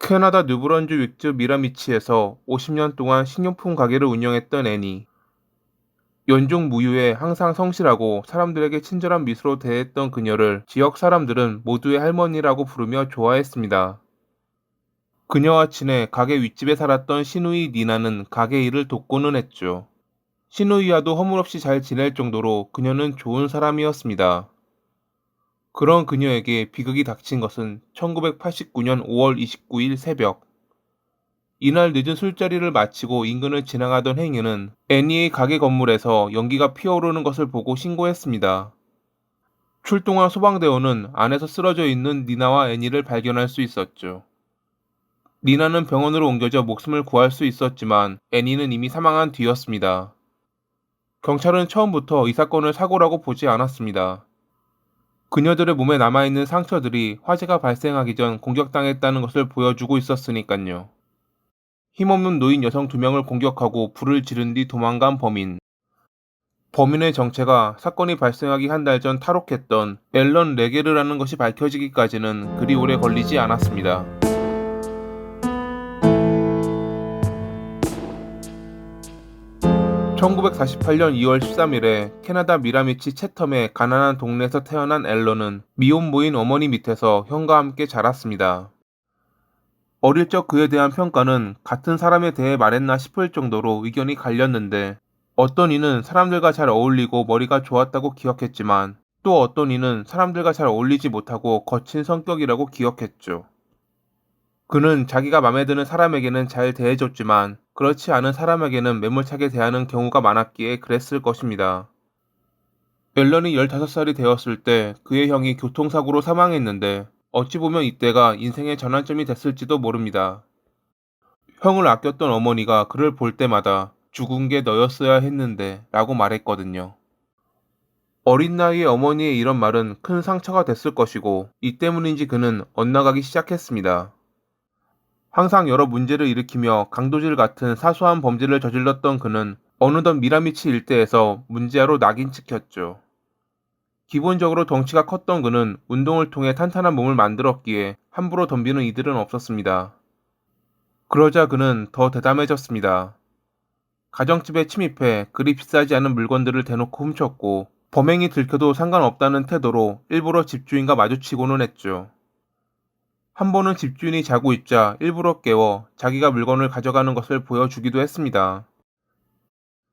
캐나다 뉴브런즈 윅즈 미라미치에서 50년 동안 식료품 가게를 운영했던 애니. 연중 무휴에 항상 성실하고 사람들에게 친절한 미소로 대했던 그녀를 지역 사람들은 모두의 할머니라고 부르며 좋아했습니다. 그녀와 친해 가게 윗집에 살았던 시누이 니나는 가게 일을 돕고는 했죠. 시누이와도 허물없이 잘 지낼 정도로 그녀는 좋은 사람이었습니다. 그런 그녀에게 비극이 닥친 것은 1989년 5월 29일 새벽. 이날 늦은 술자리를 마치고 인근을 지나가던 행인은 애니의 가게 건물에서 연기가 피어오르는 것을 보고 신고했습니다. 출동한 소방대원은 안에서 쓰러져 있는 니나와 애니를 발견할 수 있었죠. 니나는 병원으로 옮겨져 목숨을 구할 수 있었지만 애니는 이미 사망한 뒤였습니다. 경찰은 처음부터 이 사건을 사고라고 보지 않았습니다. 그녀들의 몸에 남아있는 상처들이 화재가 발생하기 전 공격당했다는 것을 보여주고 있었으니깐요. 힘없는 노인 여성 2명을 공격하고 불을 지른 뒤 도망간 범인. 범인의 정체가 사건이 발생하기 한 달 전 탈옥했던 앨런 레게르라는 것이 밝혀지기까지는 그리 오래 걸리지 않았습니다. 1948년 2월 13일에 캐나다 미라미치 채텀의 가난한 동네에서 태어난 앨런은 미혼모인 어머니 밑에서 형과 함께 자랐습니다. 어릴 적 그에 대한 평가는 같은 사람에 대해 말했나 싶을 정도로 의견이 갈렸는데, 어떤 이는 사람들과 잘 어울리고 머리가 좋았다고 기억했지만 또 어떤 이는 사람들과 잘 어울리지 못하고 거친 성격이라고 기억했죠. 그는 자기가 맘에 드는 사람에게는 잘 대해줬지만 그렇지 않은 사람에게는 매몰차게 대하는 경우가 많았기에 그랬을 것입니다. 앨런이 15살이 되었을 때 그의 형이 교통사고로 사망했는데, 어찌 보면 이때가 인생의 전환점이 됐을지도 모릅니다. 형을 아꼈던 어머니가 그를 볼 때마다 죽은 게 너였어야 했는데 라고 말했거든요. 어린 나이에 어머니의 이런 말은 큰 상처가 됐을 것이고, 이 때문인지 그는 엇나가기 시작했습니다. 항상 여러 문제를 일으키며 강도질 같은 사소한 범죄를 저질렀던 그는 어느덧 미라미치 일대에서 문제아로 낙인 찍혔죠. 기본적으로 덩치가 컸던 그는 운동을 통해 탄탄한 몸을 만들었기에 함부로 덤비는 이들은 없었습니다. 그러자 그는 더 대담해졌습니다. 가정집에 침입해 그리 비싸지 않은 물건들을 대놓고 훔쳤고, 범행이 들켜도 상관없다는 태도로 일부러 집주인과 마주치고는 했죠. 한 번은 집주인이 자고 있자 일부러 깨워 자기가 물건을 가져가는 것을 보여주기도 했습니다.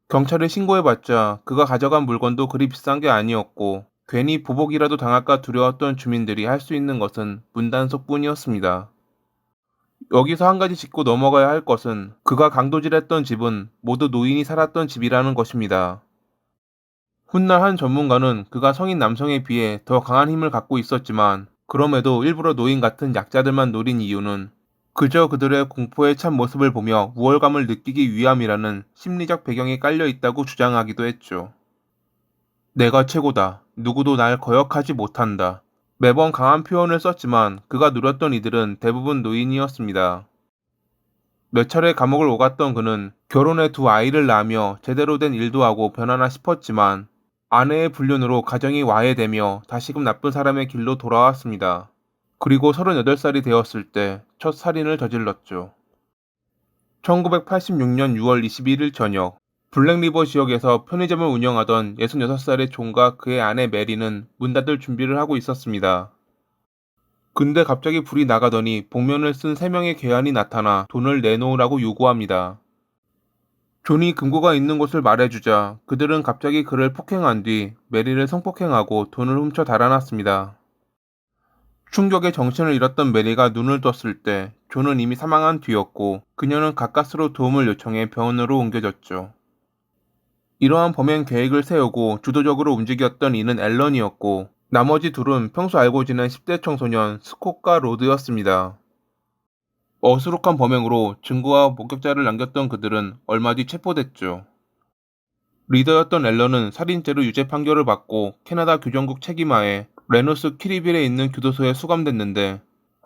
경찰에 신고해봤자 그가 가져간 물건도 그리 비싼 게 아니었고, 괜히 보복이라도 당할까 두려웠던 주민들이 할 수 있는 것은 문단속뿐이었습니다. 여기서 한 가지 짚고 넘어가야 할 것은, 그가 강도질했던 집은 모두 노인이 살았던 집이라는 것입니다. 훗날 한 전문가는 그가 성인 남성에 비해 더 강한 힘을 갖고 있었지만 그럼에도 일부러 노인 같은 약자들만 노린 이유는 그저 그들의 공포에 찬 모습을 보며 우월감을 느끼기 위함이라는 심리적 배경이 깔려 있다고 주장하기도 했죠. 내가 최고다. 누구도 날 거역하지 못한다. 매번 강한 표현을 썼지만 그가 누렸던 이들은 대부분 노인이었습니다. 몇 차례 감옥을 오갔던 그는 결혼해 2아이를 낳으며 제대로 된 일도 하고 변하나 싶었지만 아내의 불륜으로 가정이 와해되며 다시금 나쁜 사람의 길로 돌아왔습니다. 그리고 38살이 되었을 때 첫 살인을 저질렀죠. 1986년 6월 21일 저녁, 블랙리버 지역에서 편의점을 운영하던 66살의 존과 그의 아내 메리는 문 닫을 준비를 하고 있었습니다. 근데 갑자기 불이 나가더니 복면을 쓴 3명의 괴한이 나타나 돈을 내놓으라고 요구합니다. 존이 금고가 있는 곳을 말해주자 그들은 갑자기 그를 폭행한 뒤 메리를 성폭행하고 돈을 훔쳐 달아났습니다. 충격에 정신을 잃었던 메리가 눈을 떴을 때 존은 이미 사망한 뒤였고, 그녀는 가까스로 도움을 요청해 병원으로 옮겨졌죠. 이러한 범행 계획을 세우고 주도적으로 움직였던 이는 앨런이었고, 나머지 둘은 평소 알고 지낸 10대 청소년 스콧과 로드였습니다. 어수룩한 범행으로 증거와 목격자를 남겼던 그들은 얼마 뒤 체포됐죠. 리더였던 앨런은 살인죄로 유죄 판결을 받고 캐나다 교정국 책임하에 레노스 키리빌에 있는 교도소에 수감됐는데,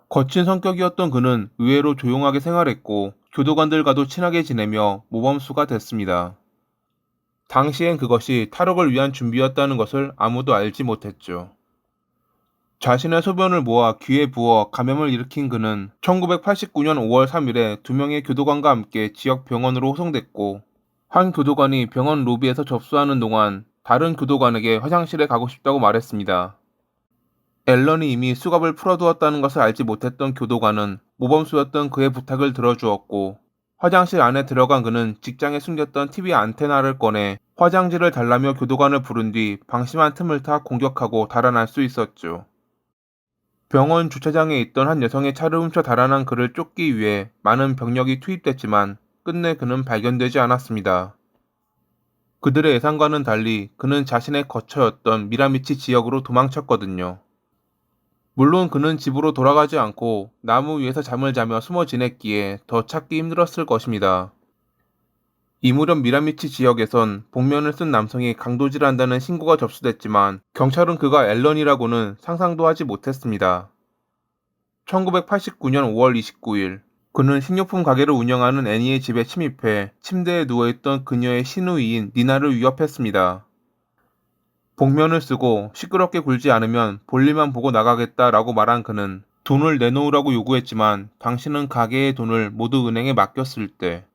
거친 성격이었던 그는 의외로 조용하게 생활했고 교도관들과도 친하게 지내며 모범수가 됐습니다. 당시엔 그것이 탈옥을 위한 준비였다는 것을 아무도 알지 못했죠. 자신의 소변을 모아 귀에 부어 감염을 일으킨 그는 1989년 5월 3일에 2명의 교도관과 함께 지역 병원으로 호송됐고, 한 교도관이 병원 로비에서 접수하는 동안 다른 교도관에게 화장실에 가고 싶다고 말했습니다. 앨런이 이미 수갑을 풀어두었다는 것을 알지 못했던 교도관은 모범수였던 그의 부탁을 들어주었고, 화장실 안에 들어간 그는 직장에 숨겼던 TV 안테나를 꺼내 화장지를 달라며 교도관을 부른 뒤 방심한 틈을 타 공격하고 달아날 수 있었죠. 병원 주차장에 있던 한 여성의 차를 훔쳐 달아난 그를 쫓기 위해 많은 병력이 투입됐지만 끝내 그는 발견되지 않았습니다. 그들의 예상과는 달리 그는 자신의 거처였던 미라미치 지역으로 도망쳤거든요. 물론 그는 집으로 돌아가지 않고 나무 위에서 잠을 자며 숨어 지냈기에 더 찾기 힘들었을 것입니다. 이 무렵 미라미치 지역에선 복면을 쓴 남성이 강도질한다는 신고가 접수됐지만 경찰은 그가 앨런이라고는 상상도 하지 못했습니다. 1989년 5월 29일, 그는 식료품 가게를 운영하는 애니의 집에 침입해 침대에 누워있던 그녀의 시누이인 니나를 위협했습니다. 복면을 쓰고 시끄럽게 굴지 않으면 볼일만 보고 나가겠다라고 말한 그는 돈을 내놓으라고 요구했지만 당신은 가게의 돈을 모두 은행에 맡겼을 때,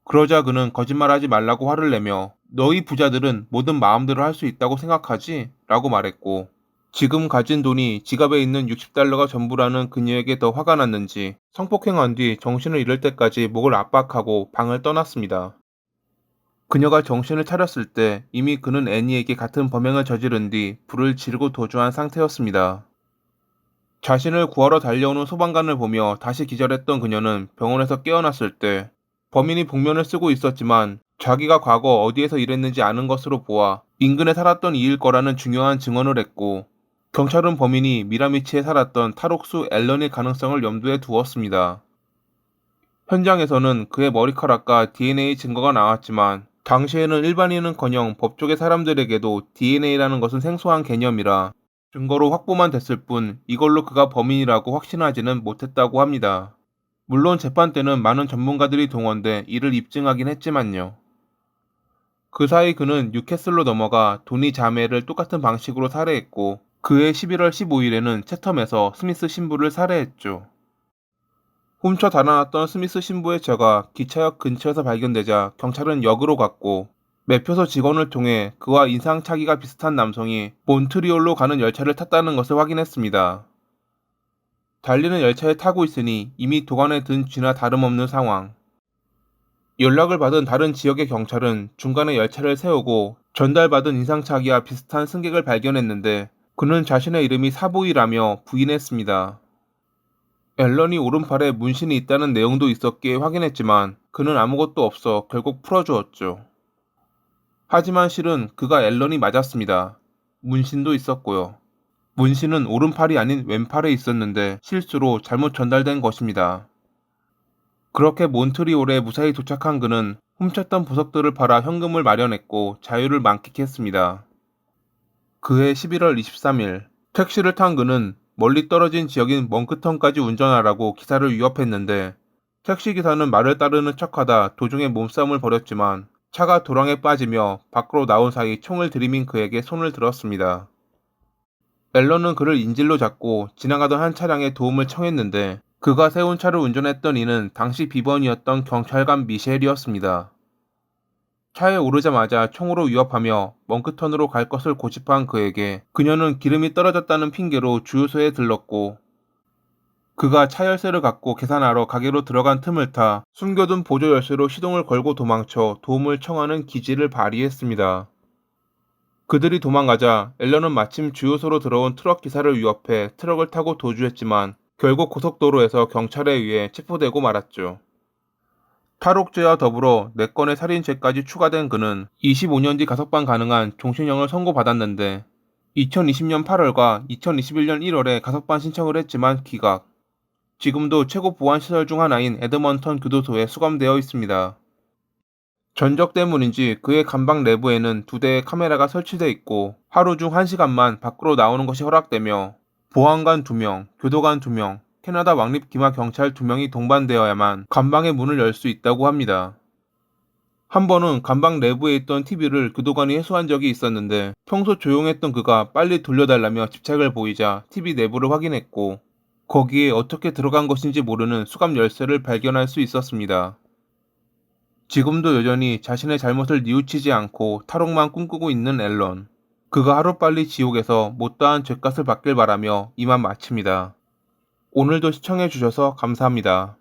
그러자 그는 거짓말하지 말라고 화를 내며 너희 부자들은 뭐든 마음대로 할 수 있다고 생각하지? 라고 말했고, 지금 가진 돈이 지갑에 있는 $60가 전부라는 그녀에게 더 화가 났는지 성폭행한 뒤 정신을 잃을 때까지 목을 압박하고 방을 떠났습니다. 그녀가 정신을 차렸을 때 이미 그는 애니에게 같은 범행을 저지른 뒤 불을 지르고 도주한 상태였습니다. 자신을 구하러 달려오는 소방관을 보며 다시 기절했던 그녀는 병원에서 깨어났을 때 범인이 복면을 쓰고 있었지만 자기가 과거 어디에서 일했는지 아는 것으로 보아 인근에 살았던 이일 거라는 중요한 증언을 했고, 경찰은 범인이 미라미치에 살았던 탈옥수 앨런일 가능성을 염두에 두었습니다. 현장에서는 그의 머리카락과 DNA 증거가 나왔지만 당시에는 일반인은커녕 법조계 사람들에게도 DNA라는 것은 생소한 개념이라 증거로 확보만 됐을 뿐 이걸로 그가 범인이라고 확신하지는 못했다고 합니다. 물론 재판 때는 많은 전문가들이 동원돼 이를 입증하긴 했지만요. 그 사이 그는 뉴캐슬로 넘어가 도니 자매를 똑같은 방식으로 살해했고, 그해 11월 15일에는 채텀에서 스미스 신부를 살해했죠. 훔쳐 달아났던 스미스 신부의 차가 기차역 근처에서 발견되자 경찰은 역으로 갔고, 매표소 직원을 통해 그와 인상착의가 비슷한 남성이 몬트리올로 가는 열차를 탔다는 것을 확인했습니다. 달리는 열차에 타고 있으니 이미 도관에 든 쥐나 다름없는 상황. 연락을 받은 다른 지역의 경찰은 중간에 열차를 세우고 전달받은 인상착의와 비슷한 승객을 발견했는데 그는 자신의 이름이 사보이라며 부인했습니다. 앨런이 오른팔에 문신이 있다는 내용도 있었기에 확인했지만 그는 아무것도 없어 결국 풀어주었죠. 하지만 실은 그가 앨런이 맞았습니다. 문신도 있었고요. 문신은 오른팔이 아닌 왼팔에 있었는데 실수로 잘못 전달된 것입니다. 그렇게 몬트리올에 무사히 도착한 그는 훔쳤던 보석들을 팔아 현금을 마련했고 자유를 만끽했습니다. 그해 11월 23일, 택시를 탄 그는 멀리 떨어진 지역인 멍크턴까지 운전하라고 기사를 위협했는데 택시기사는 말을 따르는 척하다 도중에 몸싸움을 벌였지만 차가 도랑에 빠지며 밖으로 나온 사이 총을 들이민 그에게 손을 들었습니다. 앨런은 그를 인질로 잡고 지나가던 한 차량에 도움을 청했는데 그가 세운 차를 운전했던 이는 당시 비번이었던 경찰관 미셸이었습니다. 차에 오르자마자 총으로 위협하며 멍크턴으로 갈 것을 고집한 그에게 그녀는 기름이 떨어졌다는 핑계로 주유소에 들렀고, 그가 차 열쇠를 갖고 계산하러 가게로 들어간 틈을 타 숨겨둔 보조 열쇠로 시동을 걸고 도망쳐 도움을 청하는 기지를 발휘했습니다. 그들이 도망가자 앨런은 마침 주유소로 들어온 트럭 기사를 위협해 트럭을 타고 도주했지만 결국 고속도로에서 경찰에 의해 체포되고 말았죠. 탈옥죄와 더불어 4건의 살인죄까지 추가된 그는 25년 뒤 가석방 가능한 종신형을 선고받았는데 2020년 8월과 2021년 1월에 가석방 신청을 했지만 기각. 지금도 최고 보안시설 중 하나인 에드먼턴 교도소에 수감되어 있습니다. 전적 때문인지 그의 감방 내부에는 2대의 카메라가 설치돼 있고 하루 중 1시간만 밖으로 나오는 것이 허락되며 보안관 2명, 교도관 2명, 캐나다 왕립 기마 경찰 2명이 동반되어야만 감방의 문을 열 수 있다고 합니다. 한 번은 감방 내부에 있던 TV를 교도관이 해소한 적이 있었는데 평소 조용했던 그가 빨리 돌려달라며 집착을 보이자 TV 내부를 확인했고 거기에 어떻게 들어간 것인지 모르는 수갑 열쇠를 발견할 수 있었습니다. 지금도 여전히 자신의 잘못을 뉘우치지 않고 탈옥만 꿈꾸고 있는 앨런. 그가 하루빨리 지옥에서 못다한 죄값을 받길 바라며 이만 마칩니다. 오늘도 시청해주셔서 감사합니다.